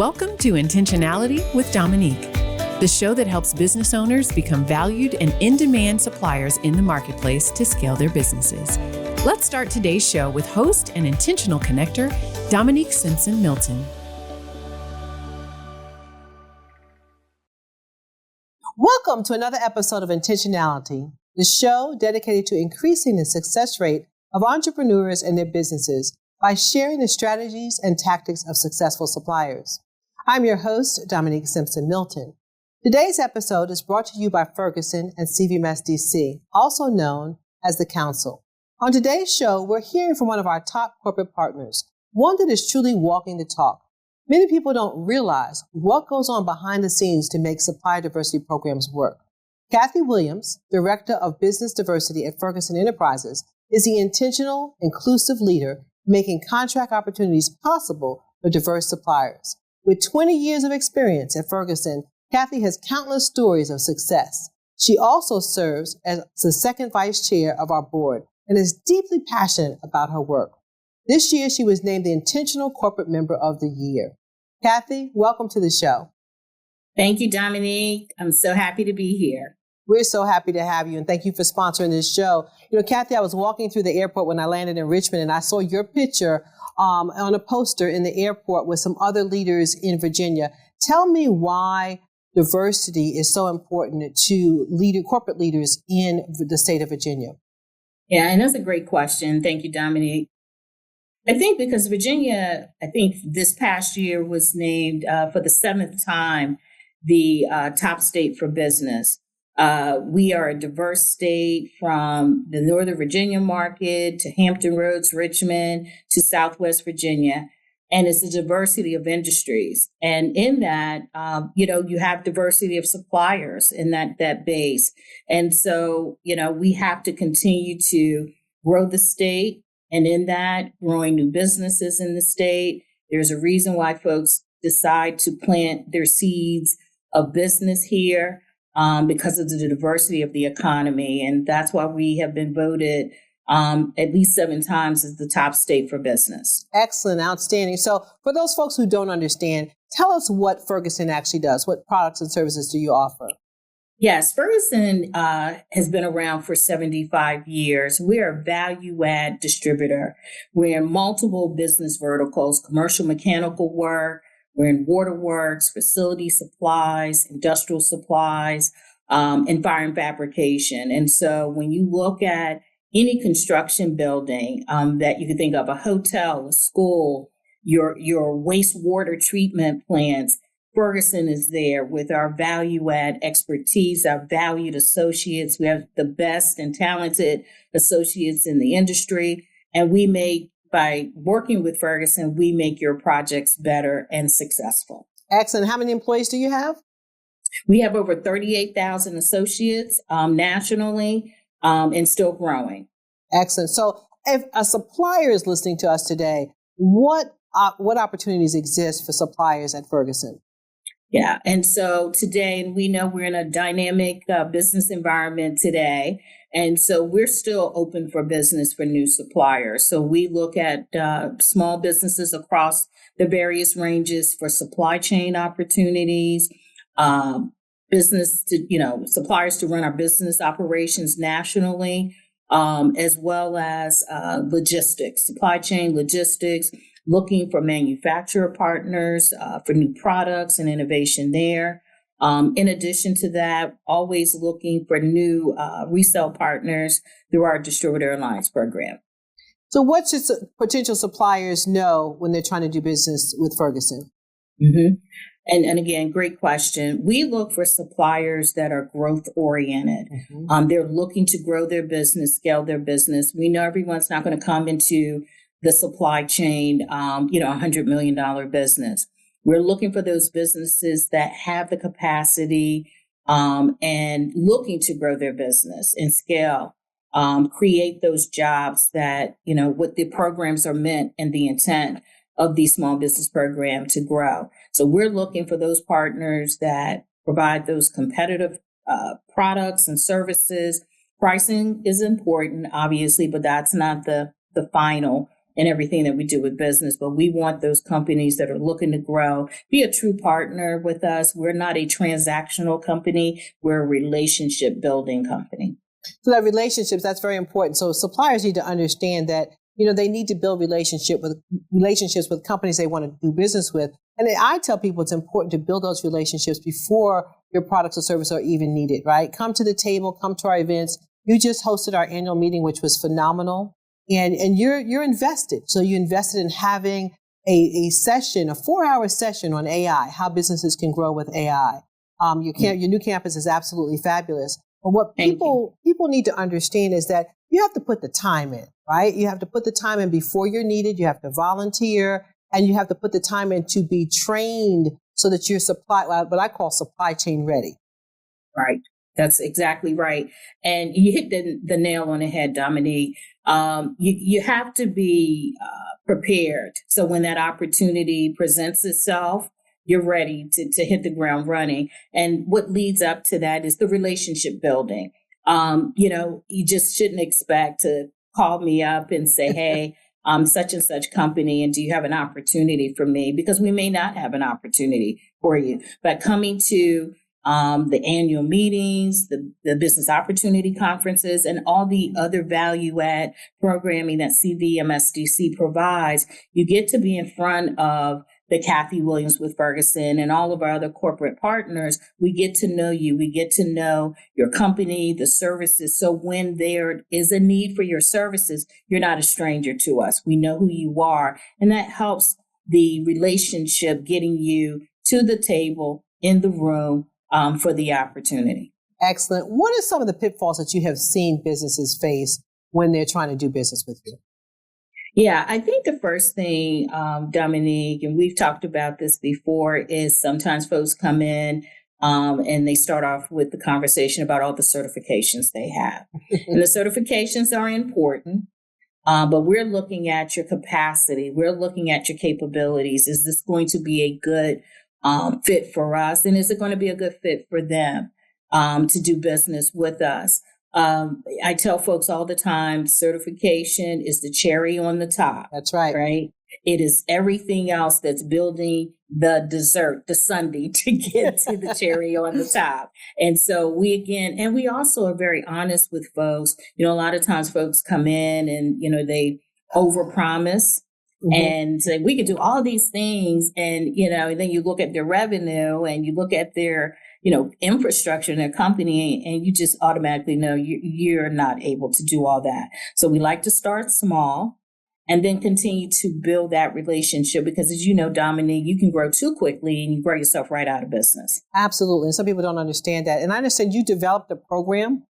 Welcome to Intentionality with Dominique, the show that helps business owners become valued and in-demand suppliers in the marketplace to scale their businesses. Let's start today's show with host and intentional connector, Dominique Simpson-Milton. Welcome to another episode of Intentionality, the show dedicated to increasing the success rate of entrepreneurs and their businesses by sharing the strategies and tactics of successful suppliers. I'm your host, Dominique Simpson-Milton. Today's episode is brought to you by Ferguson and CVMSDC, also known as the Council. On today's show, we're hearing from one of our top corporate partners, one that is truly walking the talk. Many people don't realize what goes on behind the scenes to make supplier diversity programs work. Cathy Williams, Director of Business Diversity at Ferguson Enterprises, is the intentional, inclusive leader making contract opportunities possible for diverse suppliers. With 20 years of experience at Ferguson, Cathy has countless stories of success. She also serves as the second vice chair of our board and is deeply passionate about her work. This year, she was named the Intentional Corporate Member of the Year. Cathy, welcome to the show. Thank you, Dominique. I'm so happy to be here. We're so happy to have you, and thank you for sponsoring this show. You know, Cathy, I was walking through the airport when I landed in Richmond, and I saw your picture on a poster in the airport with some other leaders in Virginia. Tell me why diversity is so important to corporate leaders in the state of Virginia. Yeah, and that's a great question. Thank you, Dominique. I think because Virginia, this past year was named for the seventh time the top state for business. We are a diverse state from the Northern Virginia market to Hampton Roads, Richmond to Southwest Virginia. And it's a diversity of industries. And in that, you have diversity of suppliers in that base. And so, we have to continue to grow the state. And in that, growing new businesses in the state. There's a reason why folks decide to plant their seeds of business here. Because of the diversity of the economy. And that's why we have been voted at least 7 times as the top state for business. Excellent. Outstanding. So for those folks who don't understand, tell us what Ferguson actually does. What products and services do you offer? Yes, Ferguson has been around for 75 years. We're a value-add distributor. We're in multiple business verticals, commercial mechanical work. We're in waterworks, facility supplies, industrial supplies, and fire and fabrication. And so when you look at any construction building that you can think of, a hotel, a school, your wastewater treatment plants, Ferguson is there with our value-add expertise, our valued associates. We have the best and talented associates in the industry, and by working with Ferguson, we make your projects better and successful. Excellent. How many employees do you have? We have over 38,000 associates nationally and still growing. Excellent. So if a supplier is listening to us today, what opportunities exist for suppliers at Ferguson? Yeah. And so today, we know we're in a dynamic business environment today. And so we're still open for business for new suppliers. So we look at small businesses across the various ranges for supply chain opportunities, suppliers to run our business operations nationally, as well as logistics, supply chain logistics, looking for manufacturer partners for new products and innovation there. In addition to that, always looking for new resale partners through our Distributor Alliance program. So what should potential suppliers know when they're trying to do business with Ferguson? Mm-hmm. And again, great question. We look for suppliers that are growth oriented. Mm-hmm. They're looking to grow their business, scale their business. We know everyone's not going to come into the supply chain, $100 million business. We're looking for those businesses that have the capacity and looking to grow their business and scale, create those jobs that, what the programs are meant and the intent of the small business program to grow. So we're looking for those partners that provide those competitive products and services. Pricing is important, obviously, but that's not the final in everything that we do with business, but we want those companies that are looking to grow, be a true partner with us. We're not a transactional company. We're a relationship building company. So that relationships, that's very important. So suppliers need to understand that, they need to build relationships with companies they want to do business with. And I tell people it's important to build those relationships before your products or services are even needed, right? Come to the table, come to our events. You just hosted our annual meeting, which was phenomenal. And you're invested. So you invested in having a session, a 4-hour session on AI, how businesses can grow with AI. Your new campus is absolutely fabulous. But what people need to understand is that you have to put the time in, right? You have to put the time in before you're needed. You have to volunteer, and you have to put the time in to be trained so that you're what I call supply chain ready. Right. That's exactly right. And you hit the nail on the head, Dominique. You have to be prepared. So when that opportunity presents itself, you're ready to hit the ground running. And what leads up to that is the relationship building. You just shouldn't expect to call me up and say, hey, I'm such and such company, and do you have an opportunity for me? Because we may not have an opportunity for you. But coming to the annual meetings, the business opportunity conferences, and all the other value add programming that CVMSDC provides, you get to be in front of the Cathy Williams with Ferguson and all of our other corporate partners. We get to know you. We get to know your company, the services. So when there is a need for your services, you're not a stranger to us. We know who you are. And that helps the relationship getting you to the table, in the room, for the opportunity. Excellent. What are some of the pitfalls that you have seen businesses face when they're trying to do business with you? Yeah, I think the first thing, Dominique, and we've talked about this before, is sometimes folks come in and they start off with the conversation about all the certifications they have. And the certifications are important, but we're looking at your capacity. We're looking at your capabilities. Is this going to be a good fit for us? And is it going to be a good fit for them to do business with us? I tell folks all the time, certification is the cherry on the top. That's right. Right. It is everything else that's building the dessert, the sundae, to get to the cherry on the top. And so we also are very honest with folks. A lot of times folks come in and, they overpromise. Mm-hmm. And say, we could do all these things. And, and then you look at their revenue and you look at their, infrastructure in their company, and you just automatically know you're not able to do all that. So we like to start small and then continue to build that relationship, because as you know, Dominique, you can grow too quickly and you grow yourself right out of business. Absolutely. And some people don't understand that. And I understand you developed a program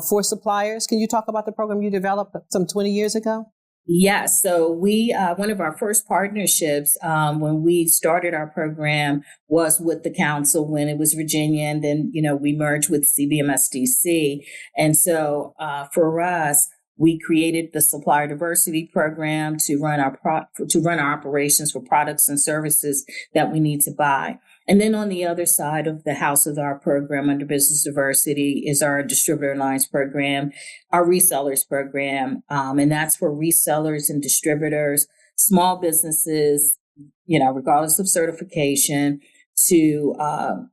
for suppliers. Can you talk about the program you developed some 20 years ago? Yes. So we, one of our first partnerships when we started our program was with the council when it was Virginia. And then, we merged with CVMSDC. And so for us, we created the Supplier Diversity Program to run our operations for products and services that we need to buy. And then on the other side of the house of our program under business diversity is our distributor alliance program, our resellers program. And that's for resellers and distributors, small businesses, regardless of certification, to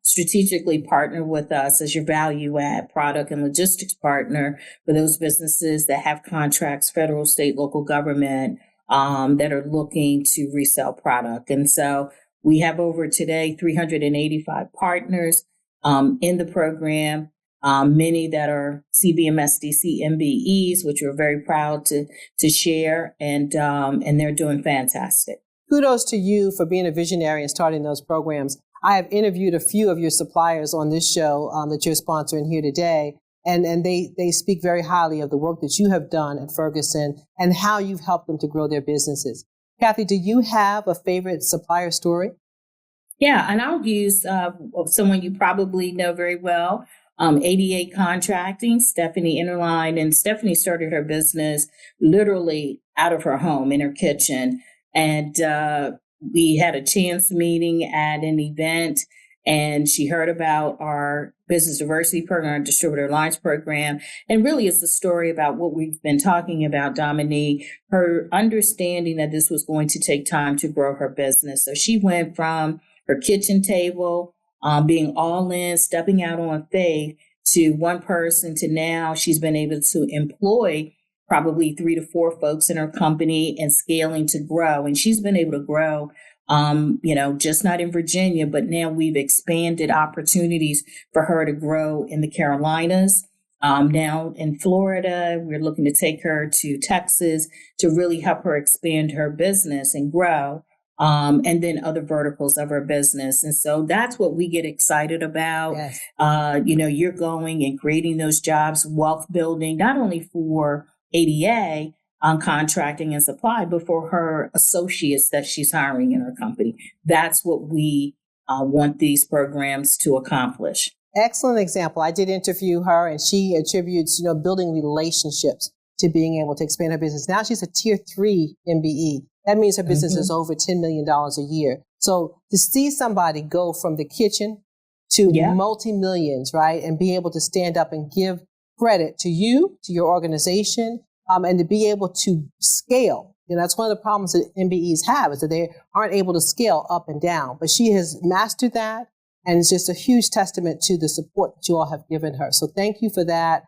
strategically partner with us as your value add product and logistics partner for those businesses that have contracts, federal, state, local government, that are looking to resell product. And so we have over today 385 partners in the program, many that are CVMSDC MBEs, which we're very proud to share, and they're doing fantastic. Kudos to you for being a visionary and starting those programs. I have interviewed a few of your suppliers on this show that you're sponsoring here today, and they speak very highly of the work that you have done at Ferguson and how you've helped them to grow their businesses. Cathy, do you have a favorite supplier story? Yeah, and I'll use someone you probably know very well, 88 Contracting, Stephanie Interline. And Stephanie started her business literally out of her home in her kitchen. And we had a chance meeting at an event, And she heard about our business diversity program, our distributor alliance program. And really it's the story about what we've been talking about, Dominique, her understanding that this was going to take time to grow her business. So she went from her kitchen table, being all in, stepping out on faith, to one person to now she's been able to employ probably 3 to 4 folks in her company and scaling to grow. And she's been able to grow, just not in Virginia, but now we've expanded opportunities for her to grow in the Carolinas. Now in Florida, we're looking to take her to Texas to really help her expand her business and grow. And then other verticals of her business. And so that's what we get excited about. Yes. You're going and creating those jobs, wealth building, not only for ADA on contracting and supply, but for her associates that she's hiring in her company. That's what we want these programs to accomplish. Excellent example. I did interview her, and she attributes, building relationships to being able to expand her business. Now she's a tier 3 MBE. That means her business is over $10 million a year. So to see somebody go from the kitchen to multi-millions, right, and be able to stand up and give credit to you, to your organization, and to be able to scale. That's one of the problems that MBEs have, is that they aren't able to scale up and down. But she has mastered that, and it's just a huge testament to the support that you all have given her. So thank you for that.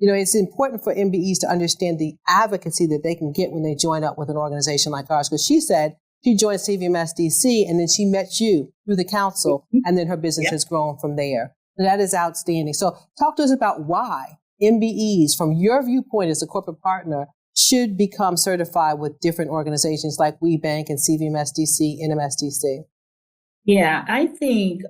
It's important for MBEs to understand the advocacy that they can get when they join up with an organization like ours. Because she said she joined CVMSDC and then she met you through the council, and then her business has grown from there. And that is outstanding. So talk to us about why MBEs, from your viewpoint as a corporate partner, should become certified with different organizations like WeBank and CVMSDC, NMSDC. Yeah, I think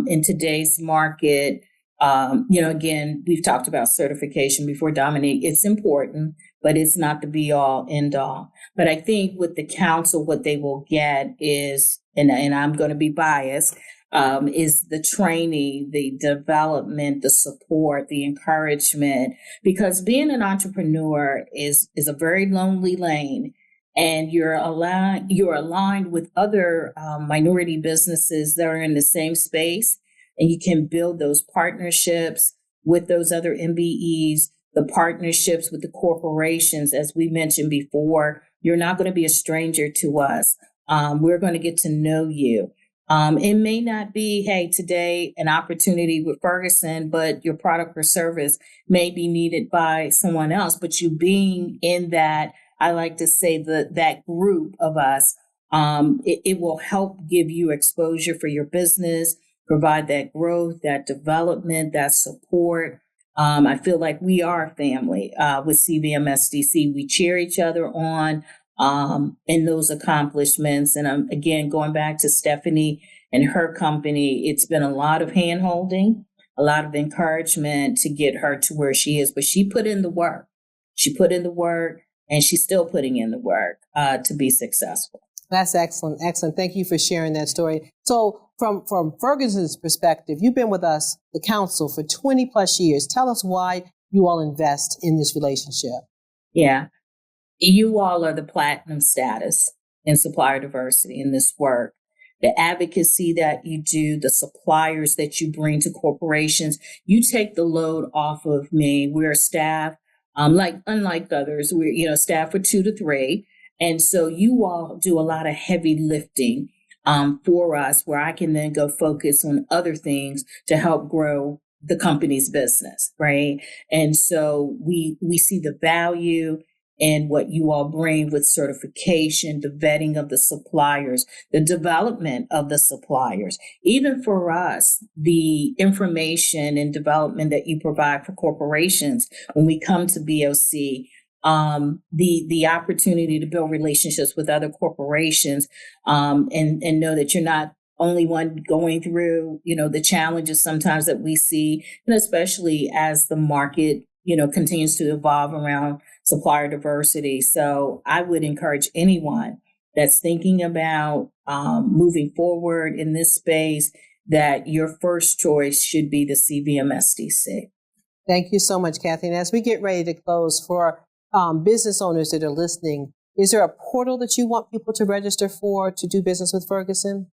in today's market, again, we've talked about certification before, Dominique. It's important, but it's not the be all end all. But I think with the council, what they will get is, and I'm going to be biased, is the training, the development, the support, the encouragement, because being an entrepreneur is a very lonely lane. And you're aligned with other minority businesses that are in the same space. And you can build those partnerships with those other MBEs, the partnerships with the corporations. As we mentioned before, you're not going to be a stranger to us. We're going to get to know you. It may not be, hey, today an opportunity with Ferguson, but your product or service may be needed by someone else. But you being in that, I like to say that group of us, it will help give you exposure for your business, provide that growth, that development, that support. I feel like we are a family with CVMSDC. We cheer each other on in those accomplishments. And again, going back to Stephanie and her company, it's been a lot of hand-holding, a lot of encouragement to get her to where she is. But she put in the work. And she's still putting in the work to be successful. That's excellent. Excellent. Thank you for sharing that story. So from Ferguson's perspective, you've been with us, the council, for 20 plus years. Tell us why you all invest in this relationship. Yeah. You all are the platinum status in supplier diversity in this work. The advocacy that you do, the suppliers that you bring to corporations, you take the load off of me. We're staff. Unlike others, we're, staff for 2 to 3. And so you all do a lot of heavy lifting for us, where I can then go focus on other things to help grow the company's business, right? And so we see the value in what you all bring with certification, the vetting of the suppliers, the development of the suppliers. Even for us, the information and development that you provide for corporations when we come to BOC, the opportunity to build relationships with other corporations, and know that you're not only one going through, the challenges sometimes that we see, and especially as the market, continues to evolve around supplier diversity. So I would encourage anyone that's thinking about moving forward in this space that your first choice should be the CVMSDC. Thank you so much, Cathy. And as we get ready to close, for business owners that are listening, is there a portal that you want people to register for to do business with Ferguson?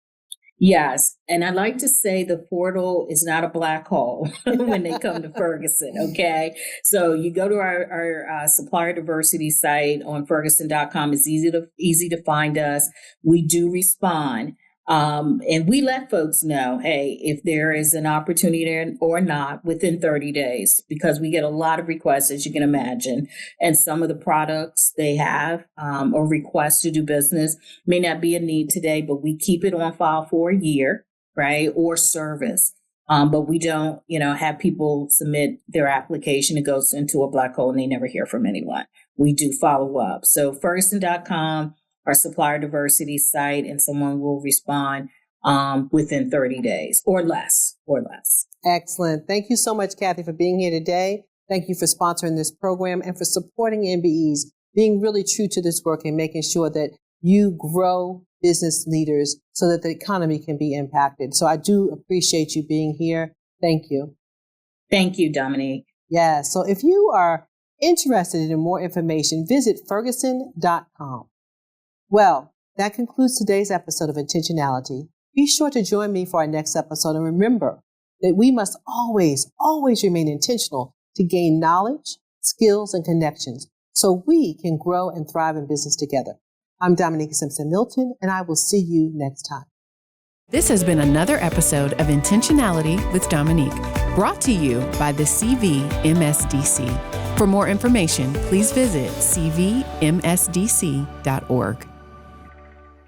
Yes. And I like to say the portal is not a black hole when they come to Ferguson. Okay. So you go to our supplier diversity site on Ferguson.com. It's easy to find us. We do respond. And we let folks know, hey, if there is an opportunity or not within 30 days, because we get a lot of requests, as you can imagine. And some of the products they have or requests to do business may not be a need today, but we keep it on file for a year, right? Or service. But we don't, have people submit their application. It goes into a black hole and they never hear from anyone. We do follow up. So Ferguson.com, our supplier diversity site, and someone will respond within 30 days or less. Excellent. Thank you so much, Cathy, for being here today. Thank you for sponsoring this program and for supporting MBEs, being really true to this work and making sure that you grow business leaders so that the economy can be impacted. So I do appreciate you being here. Thank you. Thank you, Dominique. Yeah. So if you are interested in more information, visit Ferguson.com. Well, that concludes today's episode of Intentionality. Be sure to join me for our next episode. And remember that we must always, always remain intentional to gain knowledge, skills, and connections so we can grow and thrive in business together. I'm Dominique Simpson-Milton, and I will see you next time. This has been another episode of Intentionality with Dominique, brought to you by the CVMSDC. For more information, please visit cvmsdc.org.